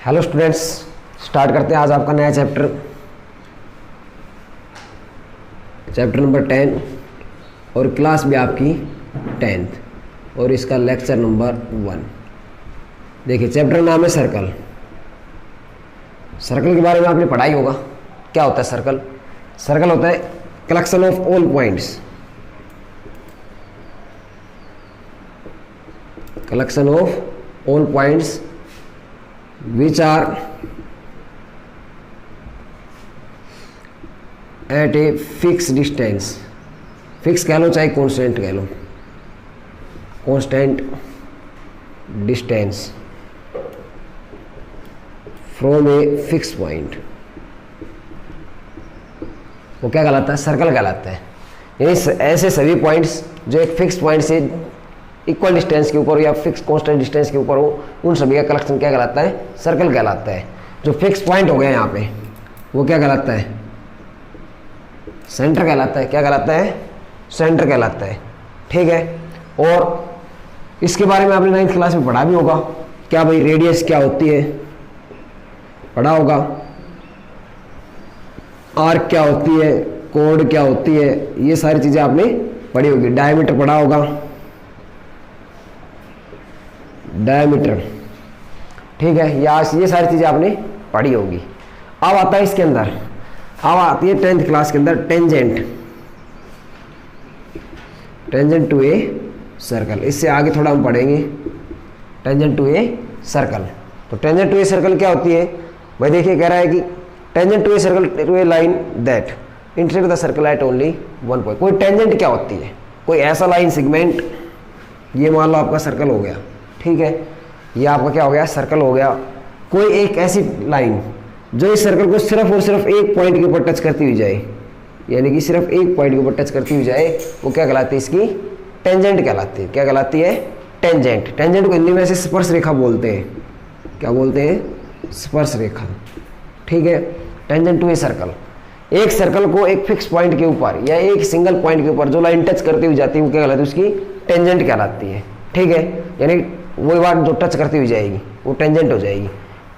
Hello students, start करते हैं आज आपका नया चैप्टर नंबर 10 और क्लास भी आपकी 10th और इसका लेक्चर नंबर 1। देखिए चैप्टर नाम है सर्कल। सर्कल के बारे में आपने पढ़ाई होगा। क्या होता है सर्कल? सर्कल होता है collection of all points, collection of all points which are at a fixed distance। Fix कह लो चाहे कांस्टेंट कह लो, constant distance from a fix point, वो क्या कहलाता है? सर्कल कहलाता है। यानी ऐसे सभी पॉइंट्स जो एक फिक्स पॉइंट से इक्वल डिस्टेंस के ऊपर या फिक्स कांस्टेंट डिस्टेंस के ऊपर हो, उन सभी का कलेक्शन क्या कहलाता है? सर्कल कहलाता है। जो फिक्स पॉइंट हो गया यहाँ पे वो क्या कहलाता है? सेंटर कहलाता है। क्या कहलाता है? सेंटर कहलाता है। ठीक है। और इसके बारे में आपने 9th क्लास में पढ़ा भी होगा। क्या भाई रेडियस क्या होती है? पढ़ा होगा। आर्क क्या होती है? कोड क्या होती है? ये सारी चीज़ें आपने पढ़ी होगी। डायमीटर पढ़ा होगा, डायमीटर। ठीक है, या ये सारी चीज़ें आपने पढ़ी होगी। अब आता है इसके अंदर, अब आती है 10th क्लास के अंदर tangent, tangent to a circle. इससे आगे थोड़ा हम पढ़ेंगे टेंजेंट टू ए सर्कल। तो टेंजेंट टू ए सर्कल क्या होती है भाई? देखिए कह रहा है कि tangent to a circle to a line that intersect the circle at only one point. कोई टेंजेंट क्या होती है? कोई ऐसा लाइन सेगमेंट, ये मान लो आपका सर्कल हो गया, ठीक है, ये आपका क्या हो गया? सर्कल हो गया। कोई एक ऐसी लाइन जो इस सर्कल को सिर्फ और सिर्फ एक पॉइंट के ऊपर टच करती हुई जाए, यानी कि सिर्फ एक पॉइंट के ऊपर टच करती हुई जाए, वो क्या कहलाती है? इसकी टेंजेंट कहलाती है। क्या कहलाती है? टेंजेंट। टेंजेंट को हिंदी में ऐसे स्पर्श रेखा बोलते हैं। क्या बोलते हैं? स्पर्श रेखा। ठीक है। टेंजेंट टू ए सर्कल, एक सर्कल को एक फिक्स पॉइंट के ऊपर या एक सिंगल पॉइंट के ऊपर जो लाइन टच करती हुई जाती है वो क्या कहलाती है? उसकी टेंजेंट कहलाती है। ठीक है। यानी वही बात जो टच करती हुई जाएगी वो टेंजेंट हो जाएगी।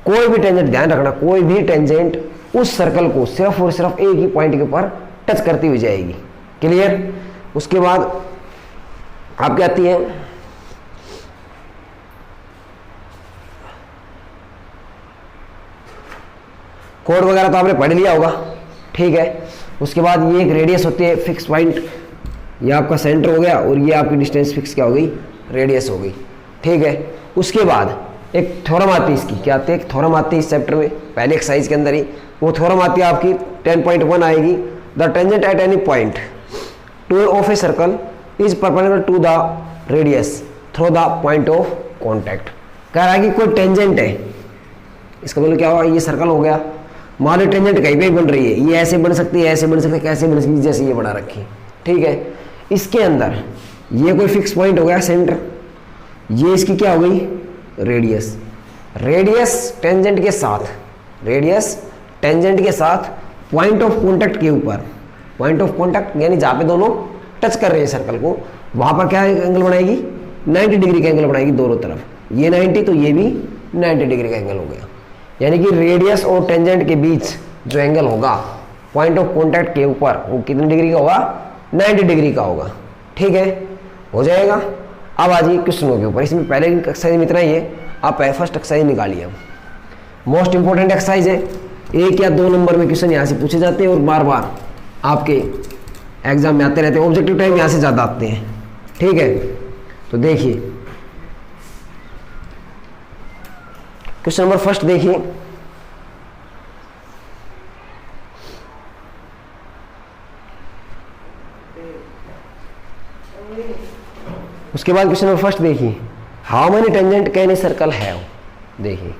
कोई भी टेंजेंट, ध्यान रखना, कोई भी टेंजेंट उस सर्कल को सिर्फ और सिर्फ एक ही पॉइंट के ऊपर टच करती हुई जाएगी। क्लियर? उसके बाद आपकी आती है कोड वगैरह तो आपने पढ़ लिया होगा। ठीक है। उसके बाद ये एक रेडियस होती है फिक्स पॉइंट, ये आपका सेंटर हो गया और ये आपकी डिस्टेंस फिक्स क्या हो गई? रेडियस हो गई। ठीक है। उसके बाद एक थ्योरम आती है इसकी। क्या आती है? एक थ्योरम आती है इस चैप्टर में, पहले एक्सरसाइज के अंदर ही। वो थ्योरम आती है आपकी 10.1 आएगी। The tangent at any point to of a circle is perpendicular to the radius through the point of contact. कह रहा है कि कोई टेंजेंट है, इसका मतलब क्या हुआ? ये सर्कल हो गया। मान लो टेंजेंट कहीं पे बन रही है, ये ऐसे बन सकती है, ऐसे बन सकती है, कैसे बन सकती है, जैसे ये बना रखी। ठीक है। इसके अंदर ये कोई फिक्स पॉइंट हो गया सेंटर, ये इसकी क्या हो गई? रेडियस। रेडियस टेंजेंट के साथ, रेडियस टेंजेंट के साथ पॉइंट ऑफ कॉन्टैक्ट के ऊपर, पॉइंट ऑफ कॉन्टैक्ट यानी जहाँ पे दोनों टच कर रहे हैं सर्कल को, वहाँ पर क्या एंगल बनाएगी? 90 डिग्री का एंगल बनाएगी दोनों तरफ। ये 90 तो ये भी 90 डिग्री का एंगल हो गया। यानी कि रेडियस और टेंजेंट के बीच जो एंगल होगा पॉइंट ऑफ कॉन्टैक्ट के ऊपर, वो कितनी डिग्री का होगा? 90 डिग्री का होगा। ठीक है, हो जाएगा। अब आ जाइए क्वेश्चनों के ऊपर। इसमें पहले एक्सरसाइज में इतना ही है, आप फर्स्ट एक्सरसाइज निकालिए। मोस्ट इंपॉर्टेंट एक्सरसाइज है, 1 या 2 नंबर में क्वेश्चन यहाँ से पूछे जाते हैं और बार बार आपके एग्जाम में आते रहते हैं। ऑब्जेक्टिव टाइम यहाँ से ज़्यादा आते हैं। ठीक है। तो देखिए क्वेश्चन नंबर फर्स्ट देखिए। उसके बाद क्वेश्चन नंबर फर्स्ट देखिए, how many tangent can a circle have. देखिए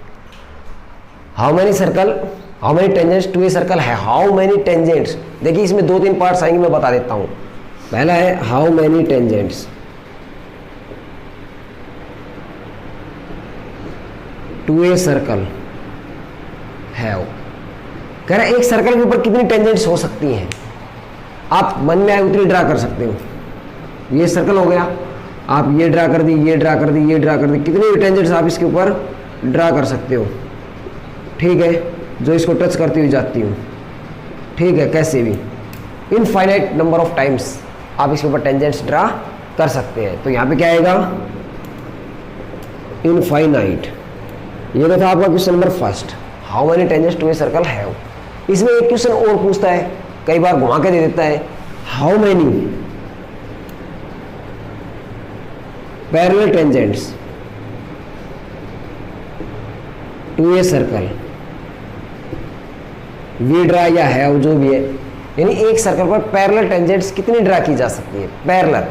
how many tangents to a circle है। हाउ मेनी टेंजेंट्स, देखिए इसमें 2-3 पार्ट्स आएंगे, मैं बता देता हूं। पहला है how many tangents to a circle have. कह रहा है एक सर्कल के ऊपर कितनी टेंजेंट्स हो सकती हैं, आप मन में आए उतनी ड्रा कर सकते हो। ये सर्कल हो गया, आप ये ड्रा कर दी, ये ड्रा कर दी, ये ड्रा कर दी, कितने भी टेंजेंट्स आप इसके ऊपर ड्रा कर सकते हो। ठीक है, जो इसको टच करती हुई जाती हूँ, ठीक है, कैसे भी इनफाइनाइट नंबर ऑफ टाइम्स आप इसके ऊपर टेंजेंट्स ड्रा कर सकते हैं। तो यहाँ पे क्या आएगा, इनफाइनाइट। ये तो था आपका question number first, how many tangents to a circle have. इसमें एक क्वेश्चन और पूछता है, कई बार घुमा के दे देता है, how many parallel tangents to a circle we draw या हैव, जो भी है, यानी एक सर्कल पर पैरेलल टेंजेंट्स कितनी ड्रा की जा सकती है। पैरेलल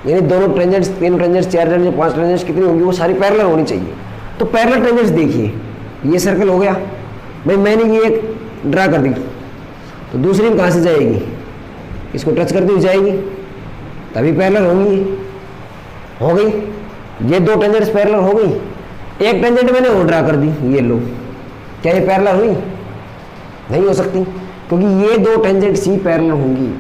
यानी दोनों टेंजेंट्स, तीन टेंजेंट्स, चार टेंजेंट्स, पांच टेंजेंट्स कितनी होंगी, वो सारी पैरेलल होनी चाहिए। तो पैरेलल टेंजेंट्स देखिए, ये सर्कल हो गया भाई, मैंने ये एक ड्रा कर दी, तो दूसरी में कहाँ से जाएगी, इसको टच करती हुई जाएगी, तभी पैरेलल होंगी। हो गई, ये दो टेंजेंट्स पैरेलल हो गई। एक टेंजेंट मैंने और ड्रा कर दी, ये लो, क्या ये पैरेलल हुई? नहीं हो सकती, क्योंकि ये दो टेंजेंट्स ही पैरेलल होंगी।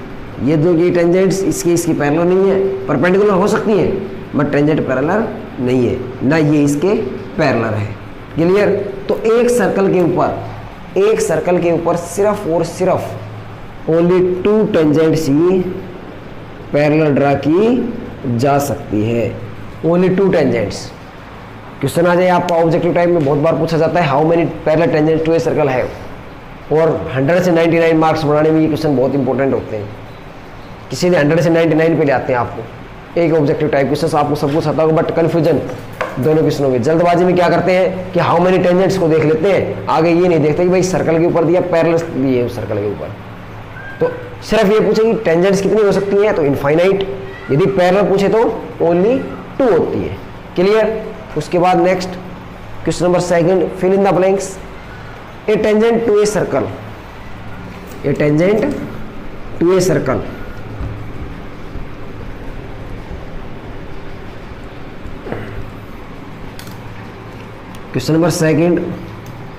ये दो, ये टेंजेंट्स इसकी पैरेलल नहीं है, परपेंडिकुलर हो सकती है बट टेंजेंट पैरेलल नहीं है, ना ये इसके पैरेलल है। क्लियर? तो एक सर्कल के ऊपर सिर्फ और सिर्फ only to tangents he parallel draw की जा सकती है, ओनली टू टेंजेंट्स। क्वेश्चन आ जाए आपका ऑब्जेक्टिव टाइप में बहुत बार पूछा जाता है, how many parallel tangents to a circle है, और 100 से 99 मार्क्स बनाने में ये क्वेश्चन बहुत इंपॉर्टेंट होते हैं। किसी ने 100 से 99 पे ले आते हैं आपको एक ऑब्जेक्टिव टाइप क्वेश्चन, आपको सब कुछ आता होगा बट कन्फ्यूजन दोनों क्वेश्चनों में। जल्दबाजी में क्या करते हैं कि हाउ मेनी टेंजेंट्स को देख लेते हैं, आगे ये नहीं देखते कि भाई सर्कल के ऊपर दिया, पैरेलल दिए उस सर्कल के ऊपर। तो सिर्फ ये पूछे कि टेंजेंट्स कितनी हो सकती है, तो इनफाइनाइट। यदि पैरेलल पूछे तो ओनली 2 होती है। क्लियर? उसके बाद next question number second, fill in the blanks. A tangent to a circle, a tangent to a circle question number second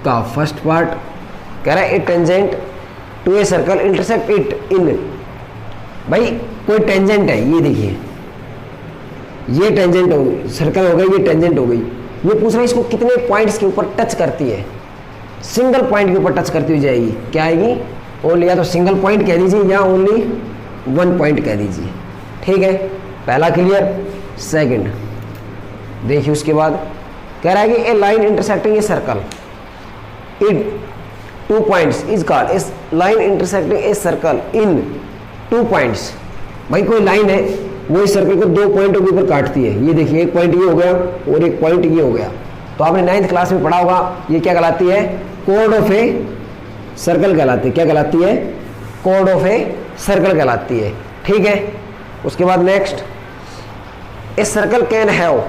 का फर्स्ट पार्ट कह रहा है, a tangent to a circle intersect it in. भाई कोई tangent है, ये देखिए, ये टेंजेंट हो गई, सर्कल हो गई, ये टेंजेंट हो गई। ये पूछ रहा है इसको कितने पॉइंट्स के ऊपर टच करती है। सिंगल पॉइंट के ऊपर टच करती हुई जाएगी, क्या आएगी? ओनली या तो सिंगल पॉइंट कह दीजिए या ओनली 1 पॉइंट कह दीजिए। ठीक है, पहला क्लियर। सेकंड देखिए, उसके बाद कह रहा है कि a line intersecting a circle in 2 points is called a line intersecting a circle in 2 points. भाई कोई लाइन है, वो इस सर्कल को 2 पॉइंटों के ऊपर काटती है। ये देखिए, एक पॉइंट ये हो गया और एक पॉइंट ये हो गया। तो आपने 9th क्लास में पढ़ा होगा, ये क्या कहलाती है? कोड ऑफ ए सर्कल कहलाती है। क्या कहलाती है? कोड ऑफ ए सर्कल कहलाती है। ठीक है, उसके बाद next, a circle can have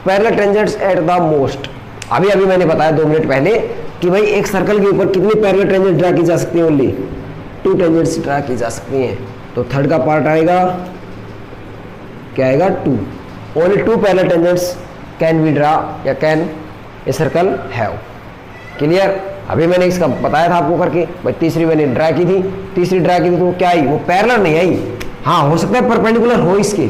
parallel tangents at the most. अभी मैंने बताया 2 मिनट पहले कि भाई एक सर्कल के ऊपर कितनी पैरेलल टेंजेंट ड्रा की जा सकती है? ओनली 2 टेंजेंट्स ड्रा की जा सकती हैं। तो थर्ड का पार्ट आएगा, क्या आएगा? 2। Only 2 parallel tangents can be draw या can a circle have. Clear? अभी मैंने इसका बताया था आपको करके, भाई तीसरी मैंने ड्रा की थी, तो क्या आई? वो पैरेलल नहीं आई। हाँ, हो सकता है परपेंडिकुलर हो इसके,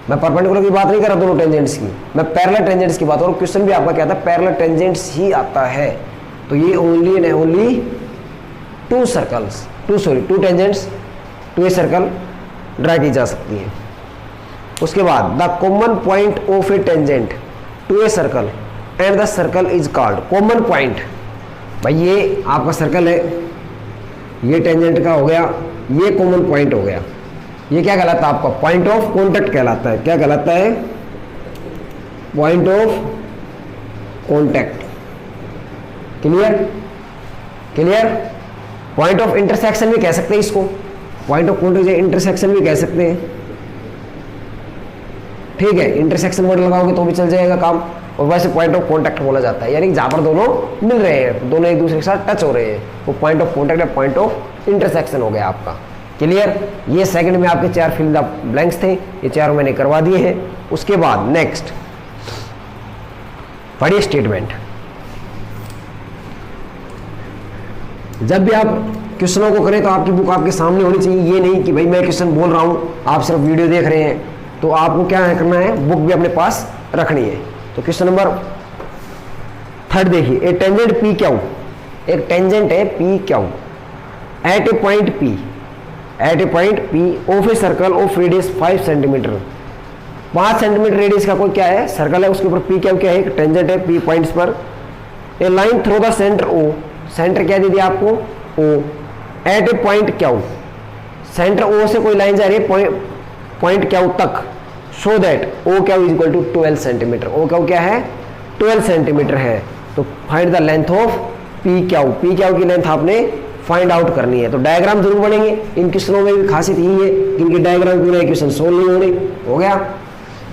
मैं परपेंडिकुलर की बात नहीं कर रहा दोनों टेंजेंट्स की, मैं पैरेलल टेंजेंट्स की बात। और क्वेश्चन भी आपका क्या था? पैरेलल टेंजेंट्स ही आता है। तो ये only and only 2 tangents to a circle draw की जा सकती है। उसके बाद the common point of a tangent to a circle and the circle is called. Common point, भाई ये आपका सर्कल है, ये टेंजेंट का हो गया, ये कॉमन पॉइंट हो गया। ये क्या कहलाता है आपका? पॉइंट ऑफ कॉन्टैक्ट कहलाता है। क्या कहलाता है? Point of contact. Clear? Point of intersection भी कह सकते हैं इसको, पॉइंट ऑफ कॉन्टैक्ट इंटरसेक्शन भी कह सकते हैं। ठीक है, इंटरसेक्शन वर्ड लगाओगे तो भी चल जाएगा काम। और वैसे पॉइंट ऑफ कॉन्टैक्ट बोला जाता है, यानी जहाँ पर दोनों मिल रहे हैं, दोनों एक दूसरे के साथ टच हो रहे हैं, वो पॉइंट ऑफ कॉन्टैक्ट या पॉइंट ऑफ इंटरसेक्शन हो गया आपका। क्लियर? ये सेकंड में आपके 4 फिल द ब्लैंक्स थे, ये 4 मैंने करवा दिए हैं। उसके बाद नेक्स्ट पढ़िए स्टेटमेंट। जब भी आप क्वेश्चनों को करें तो आपकी बुक आपके सामने होनी चाहिए। ये नहीं कि भाई मैं क्वेश्चन बोल रहा हूँ, आप सिर्फ वीडियो देख रहे हैं। तो आपको क्या करना है? बुक भी अपने पास रखनी है। तो क्वेश्चन नंबर 3 देखिए, ए टेंजेंट पी क्यू, एक टेंजेंट है P Q at a point P, at a point P of a circle of radius 5 centimetre, 5 centimetre radius का कोई क्या है सर्कल है, उसके ऊपर पी क्यू क्या है, एक टेंजेंट है पी पॉइंट्स पर। A line through the centre O, centre क्या दे दिया आपको O, at a point Q, centre O से कोई लाइन जा रही है पॉइंट क्यू तक, so that O Q is equal to 12 centimetre, O Q क्या है 12 सेंटीमीटर है। तो find the length of P Q, P Q की लेंथ आपने फाइंड आउट करनी है। तो डायग्राम जरूर बनेंगे, इन क्वेश्चनों में भी खासियत यही है कि इनके डायग्राम के बिना क्वेश्चन सोल्व नहीं हो रहे, हो गया।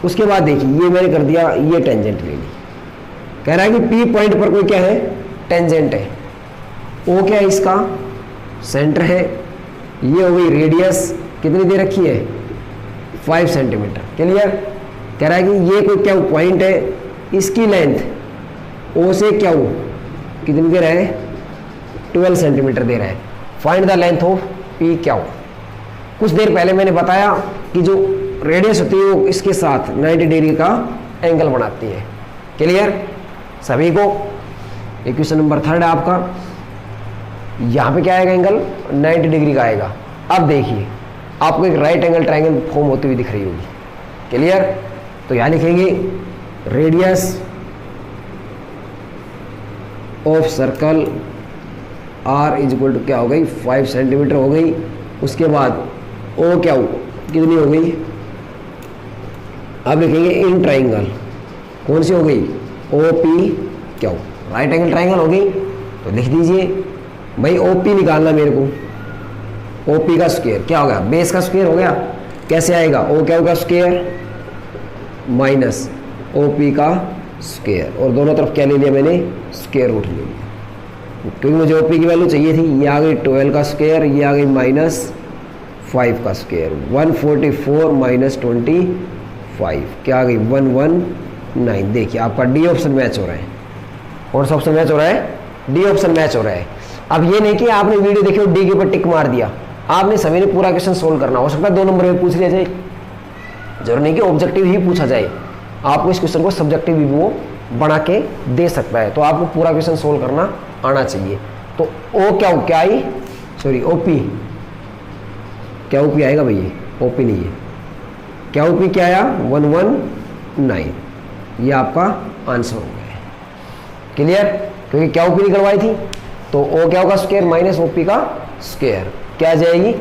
उसके बाद देखिए ये मैंने कर दिया, ये टेंजेंट ले ली, कह रहा है कि पी पॉइंट पर कोई क्या है टेंजेंट है, ओ क्या है इसका सेंटर है, ये हो गई रेडियस कितनी दे रखी है 5 सेंटीमीटर, क्लियर। कह रहा है कि ये कोई क्या पॉइंट है, इसकी लेंथ ओ से क्या कितनी दे रहा है 12 सेंटीमीटर दे रहा है। Find the length of P Q. कुछ देर पहले मैंने बताया कि जो रेडियस होती है वो इसके साथ 90 डिग्री का एंगल बनाती है, क्लियर सभी को। क्वेश्चन नंबर 3 है आपका, यहाँ पे क्या आएगा एंगल 90 डिग्री का आएगा। अब देखिए आपको एक राइट एंगल ट्रायंगल फॉर्म होती हुई दिख रही होगी, क्लियर। तो यहाँ लिखेंगे radius of circle R is equal to क्या हो गई 5 सेंटीमीटर हो गई। उसके बाद ओ क्या कितनी हो गई, अब लिखेंगे इन ट्राइंगल कौन सी हो गई O P Q, right angle triangle हो गई। तो लिख दीजिए भाई ओ पी निकालना मेरे को, ओ पी का स्क्वायर क्या हो गया बेस का स्क्वायर हो गया, कैसे आएगा ओ क्यू का स्क्वायर माइनस ओ पी का स्क्वायर, और दोनों तरफ क्या ले लिया मैंने स्क्वायर रूट ले लिया, क्योंकि मुझे ओ पी की वैल्यू चाहिए थी। ये आ गई 12 का स्क्वायर, ये आ गई -5 का स्क्वायर, 144 माइनस 25 क्या आ गई 119। देखिए आपका डी ऑप्शन मैच हो रहा है, कौन सा ऑप्शन मैच हो रहा है डी ऑप्शन मैच हो रहा है। अब ये नहीं कि आपने वीडियो देखी और डी के ऊपर टिक मार दिया, आपने सभी ने पूरा क्वेश्चन सोल्व करना। हो सकता है 2 नंबर में पूछ लिया जाए, जरूर नहीं कि ऑब्जेक्टिव ही पूछा जाए, आपको इस क्वेश्चन को सब्जेक्टिव भी वो बना के दे सकता है। तो आपको पूरा क्वेश्चन सोल्व करना आना चाहिए। तो ओ क्या आई सॉरी ओ पी क्या ओ पी आएगा भैया, ओ पी नहीं है क्या ओ पी क्या आया 119, ये आपका आंसर हो गया, क्लियर। क्योंकि क्या ओ पी निकलवाई थी, तो ओ क्या का स्क्वायर माइनस ओ पी का स्क्वायर क्या आ जाएगी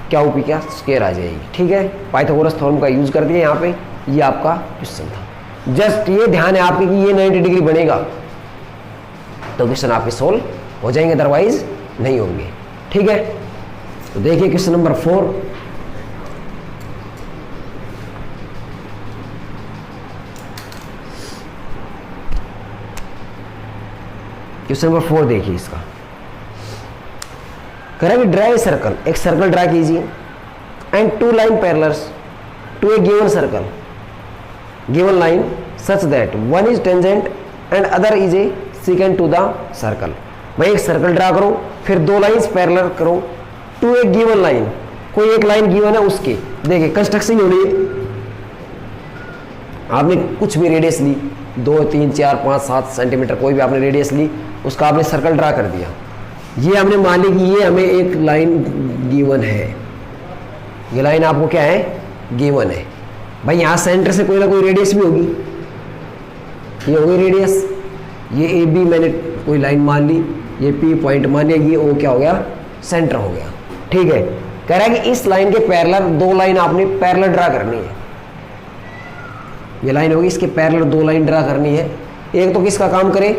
क्या ओ पी का स्क्वायर आ जाएगी, ठीक है। पाइथागोरस थ्योरम का यूज कर दिया यहाँ पे, ये आपका क्वेश्चन था। जस्ट ये ध्यान है आपके कि ये 90 डिग्री बनेगा तो क्वेश्चन आपके सोल्व हो जाएंगे, अदरवाइज नहीं होंगे, ठीक है। तो देखिए क्वेश्चन नंबर 4, क्वेश्चन नंबर 4 देखिए इसका, कह रहा है ड्रा ए सर्कल, एक सर्कल ड्रा कीजिए and 2 line parallels to a given circle, given line such that one is tangent and other is a secant to the circle. भाई एक circle draw करो, फिर 2 लाइंस पैरेलल करो to a given line, कोई एक line given है उसके, देखिए कंस्ट्रक्शन हो रही है, आपने कुछ भी रेडियस ली 2, 3, 4, 5, 7 सेंटीमीटर कोई भी आपने रेडियस ली, उसका आपने सर्कल ड्रा कर दिया। ये हमने मान ली कि ये हमें एक लाइन गिवन है, ये लाइन आपको क्या है गिवन है। भाई यहाँ सेंटर से कोई ना कोई रेडियस भी होगी, ये हो गई रेडियस, ये ए बी मैंने कोई लाइन मान ली, ये पी पॉइंट मान लिया, ये ओ क्या हो गया सेंटर हो गया, ठीक है। कह रहा है कि इस लाइन के पैरेलल 2 लाइन आपने पैरेलल ड्रा करनी है, ये लाइन होगी इसके पैरेलल 2 लाइन ड्रा करनी है। एक तो किसका काम करे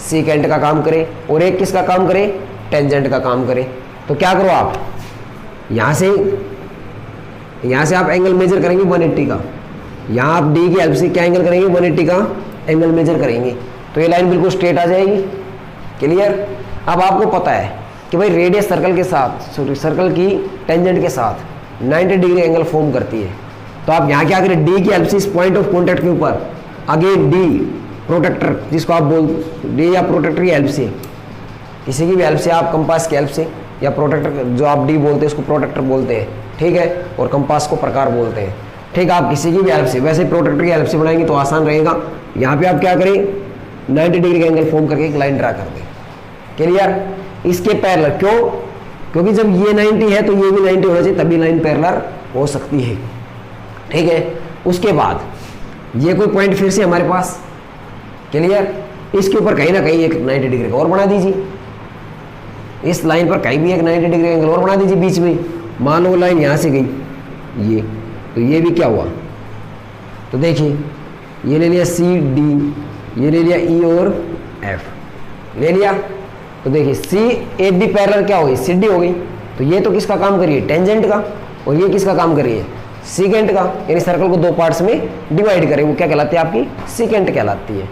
सेकेंड का काम करे, और एक किसका काम करे टेंजेंट का काम करे। तो क्या करो आप यहाँ से आप एंगल मेजर करेंगे 180 का, यहाँ आप डी की हेल्प से क्या एंगल करेंगे 180 का एंगल मेजर करेंगे, तो ये लाइन बिल्कुल स्ट्रेट आ जाएगी, क्लियर। अब आपको पता है कि भाई रेडियस सर्कल के साथ सॉरी सर्कल की टेंजेंट के साथ 90 डिग्री एंगल फॉर्म करती है। तो आप यहाँ क्या करें डी की हेल्प से इस पॉइंट ऑफ कॉन्टैक्ट के ऊपर अगेन डी प्रोटेक्टर जिसको आप बोल डी या प्रोटेक्टर की हेल्प से, किसी की भी हेल्प से, आप कंपास की हेल्प से या प्रोटेक्टर जो आप डी बोलते हैं उसको प्रोटेक्टर बोलते हैं, ठीक है, और कंपास को प्रकार बोलते हैं, ठीक है। आप किसी की भी हेल्प से, वैसे प्रोटेक्टर की हेल्प से बनाएंगे तो आसान रहेगा। यहाँ पे आप क्या करें 90 डिग्री का एंगल फॉर्म करके एक लाइन ड्रा कर दें, क्लियर? इसके पैरेलल, क्यों? क्योंकि जब ये 90 है तो ये भी 90 होना चाहिए, तभी लाइन पैरेलल हो सकती है। ठीक है, उसके बाद ये कोई पॉइंट फिर से हमारे पास, क्लियर? इसके ऊपर कहीं ना कहीं एक 90 डिग्री का और बना दीजिए, इस लाइन पर कहीं भी एक 90 डिग्री एंगल और बना दीजिए बीच में। मान लो लाइन यहाँ से गई ये, तो ये भी क्या हुआ? तो देखिए ये ले लिया सी डी, ये ले लिया ई और एफ ले लिया, तो देखिए सी ए डी पैरेलल क्या हो गई? सी डी हो गई। तो ये तो किसका काम करिए? टेंजेंट का। और ये किसका काम करिए? सीकेंट का। यानी सर्कल को दो पार्ट्स में डिवाइड करें, वो क्या कहलाती है? आपकी सीकेंट कहलाती है।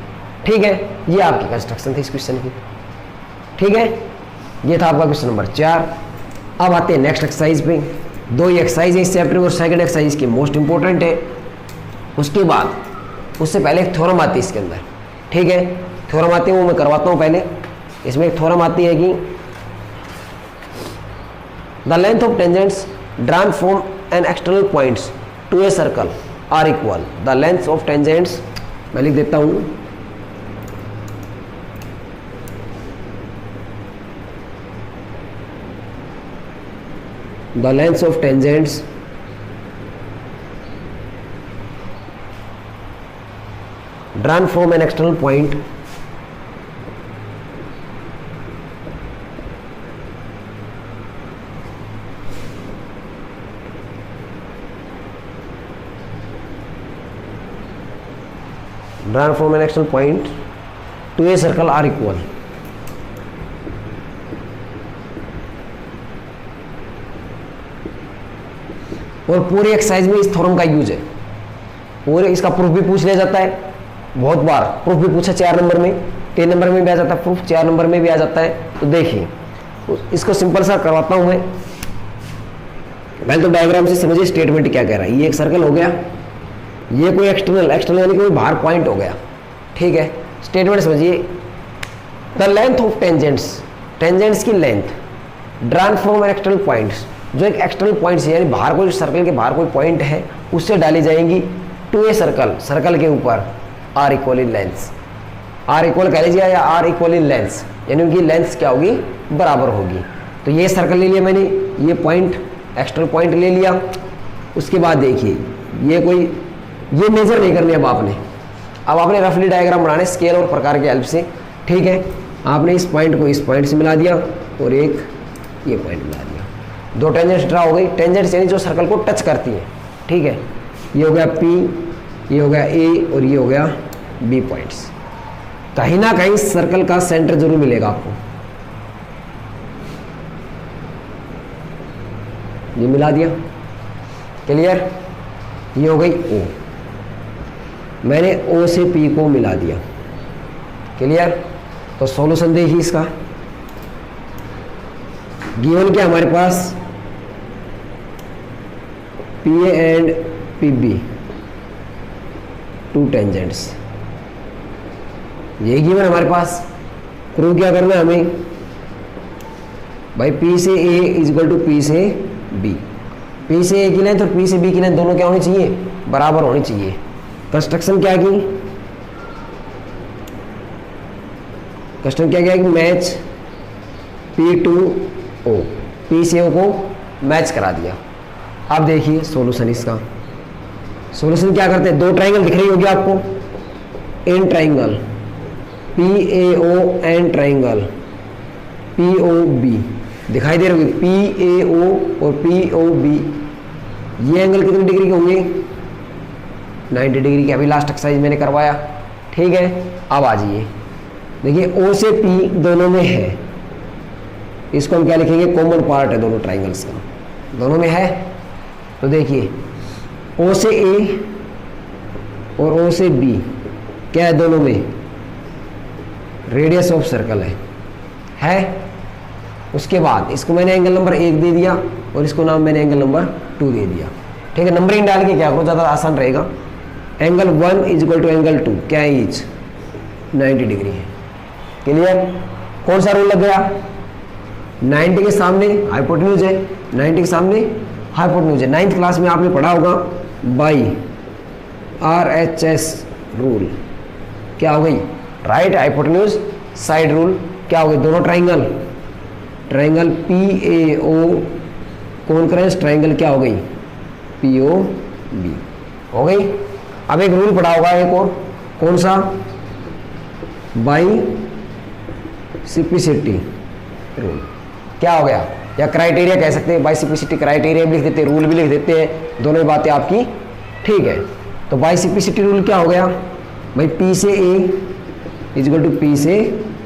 ठीक है, ये आपकी कंस्ट्रक्शन थी इस क्वेश्चन की। ठीक है, ये था आपका क्वेश्चन नंबर 4। अब आते हैं नेक्स्ट एक्सरसाइज पे। दो ही एक्सरसाइज है इस चैप्टर में और सेकंड एक्सरसाइज की मोस्ट इंपॉर्टेंट है। उसके बाद उससे पहले एक थ्योरम आती है इसके अंदर। ठीक है, थ्योरम आती है वो मैं करवाता हूँ पहले। इसमें एक थ्योरम आती है कि the length of tangents drawn from an external points to a circle are equal. The length of tangents, मैं लिख देता हूँ, the lengths of tangents drawn from an external point drawn from an external point to a circle are equal। और पूरी exercise में इस theorem का use है। पूरे इसका प्रूफ भी पूछ लिया जाता है, बहुत बार प्रूफ भी पूछा 4 नंबर में, 3 नंबर में भी आ जाता है प्रूफ, 4 नंबर में भी आ जाता है। तो देखिए इसको सिंपल सा करवाता हूं मैं। पहले तो डायग्राम से समझिए स्टेटमेंट क्या कह रहा है। ये एक सर्कल हो गया, ये कोई एक्सटर्नल यानी कोई बाहर पॉइंट हो गया। ठीक है, स्टेटमेंट समझिए। द लेंथ ऑफ टेंजेंट्स की length drawn from external points, जो एक एक्सटर्नल पॉइंट से यानी बाहर कोई सर्कल के बाहर कोई पॉइंट है उससे डाली जाएंगी टू ए सर्कल के ऊपर are equal in length. Are equal कह लीजिए या आर इक्वल इन लेंथ, यानी उनकी लेंथ क्या होगी? बराबर होगी। तो ये सर्कल ले लिया मैंने, ये पॉइंट एक्सटर्नल पॉइंट ले लिया। उसके बाद देखिए ये मेजर नहीं करनी अब आपने रफली डायग्राम बनाने स्केल और प्रकार के हेल्प से। ठीक है, आपने इस पॉइंट को इस पॉइंट से मिला दिया और एक ये पॉइंट मिला दिया, दो टेंजेंट्स ड्रा हो गई। टेंजेंट्स यानी जो सर्कल को टच करती है। ठीक है, ये हो गया P, ये हो गया A और ये हो गया B पॉइंट्स। कहीं ना कहीं सर्कल का सेंटर जरूर मिलेगा आपको। ये मिला दिया, क्लियर? ये हो गई O, मैंने O से P को मिला दिया, क्लियर? तो सॉल्यूशन देखिए इसका। गिवन क्या हमारे पास? PA and PB to tangents, यही गिवन हमारे पास। प्रूव क्या करना है हमें भाई? P से A is equal to P से B। P से A की लेंथ और P से B की लेंथ दोनों क्या होनी चाहिए? बराबर होनी चाहिए। कंस्ट्रक्शन क्या की? क्वेश्चन क्या कि match P to O, P से O को मैच करा दिया। अब देखिए सॉल्यूशन इसका। सॉल्यूशन क्या करते हैं? दो ट्राइंगल दिख रही होगी आपको, in triangle PAO and triangle POB दिखाई दे रही होगी। PAO और POB ये एंगल कितने डिग्री के होंगे? 90 डिग्री के। अभी लास्ट एक्सरसाइज मैंने करवाया। ठीक है, अब आ जाइए देखिए O से P दोनों में है, इसको हम क्या लिखेंगे? कॉमन पार्ट है दोनों ट्राइंगल्स का, दोनों में है। तो देखिए O से A और O से B क्या है? दोनों में रेडियस ऑफ सर्कल है। उसके बाद इसको मैंने एंगल नंबर 1 दे दिया और इसको नाम मैंने एंगल नंबर 2 दे दिया। ठीक है, नंबरिंग डाल के क्या करो, ज़्यादा आसान रहेगा। Angle 1 is equal to angle 2 क्या है? इज 90 डिग्री है। क्लियर? कौन सा रूल लग गया? 90 के सामने हाइपोटेन्यूज है, 90 के सामने हाइपोटेन्यूज है। 9th क्लास में आपने पढ़ा होगा बाई RHS रूल। क्या हो गई? राइट हाइपोटेन्यूज साइड रूल क्या हो गए दोनों triangle, triangle P A O congruence triangle क्या हो गई पी ओ बी हो गई। अब एक रूल पढ़ा होगा एक और, कौन सा, बाई सिप्लिसिटी रूल, क्या हो गया, या क्राइटेरिया कह सकते हैं, बाई सिप्लिसिटी क्राइटेरिया भी लिख देते हैं, रूल भी लिख देते हैं, दोनों बातें आपकी ठीक है। तो बाई सिप्लिसिटी रूल क्या हो गया भाई, पी से A is equal to P से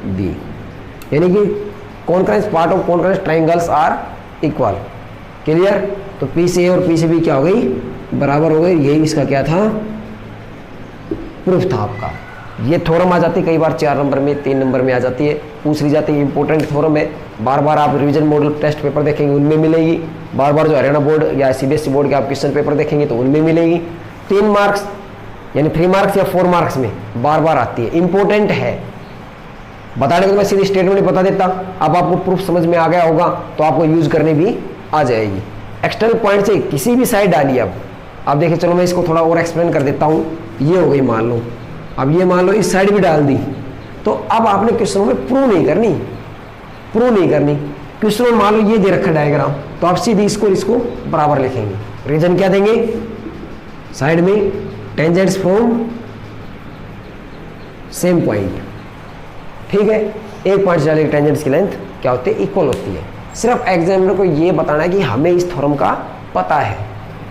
बी, यानी कि congruence part of congruence triangles are equal, clear. तो पी से ए और पी से बी क्या हो गई, बराबर हो गई, यही इसका क्या था, प्रूफ था आपका। ये थ्योरम आ जाती है कई बार 4 नंबर में 3 नंबर में आ जाती है, पूछ ली जाती है, इंपॉर्टेंट थ्योरम है, बार बार आप रिवीजन मॉडल टेस्ट पेपर देखेंगे उनमें मिलेगी, बार बार जो हरियाणा बोर्ड या सीबीएसई बोर्ड के आप क्वेश्चन पेपर देखेंगे तो उनमें मिलेगी। 3 मार्क्स यानी 3 मार्क्स या 4 मार्क्स में बार बार आती है, इंपॉर्टेंट है। बताने को मैं सीधी स्टेटमेंट बता देता, अब आपको प्रूफ समझ में आ गया होगा तो आपको यूज करने भी आ जाएगी। एक्सटर्नल पॉइंट से किसी भी साइड डालिए। अब देखिए, चलो मैं इसको थोड़ा और एक्सप्लेन कर देता हूँ। ये हो गई मान लो, अब ये मान लो इस साइड भी डाल दी, तो अब आपने क्वेश्चनों में प्रूव नहीं करनी, क्वेश्चन में मान लो ये दे रखा डायग्राम, तो आप सीधे इसको बराबर लिखेंगे। रीजन क्या देंगे, साइड में टेंजेंट्स फ्रॉम सेम पॉइंट, ठीक है। एक पॉइंट से डाले टेंजेंट्स की लेंथ क्या होती है, इक्वल होती है। सिर्फ एग्जामिनर को ये बताना है कि हमें इस थ्योरम का पता है,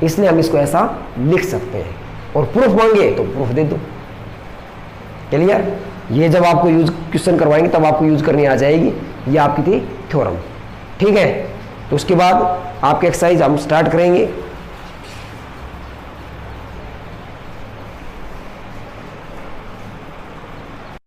इसलिए हम इसको ऐसा लिख सकते हैं, और प्रूफ मांगे तो प्रूफ दे दो, क्लियर। ये जब आपको यूज क्वेश्चन करवाएंगे तब आपको यूज करनी आ जाएगी, ये आपकी थी थ्योरम, ठीक है। तो उसके बाद आपकी एक्सरसाइज हम स्टार्ट करेंगे।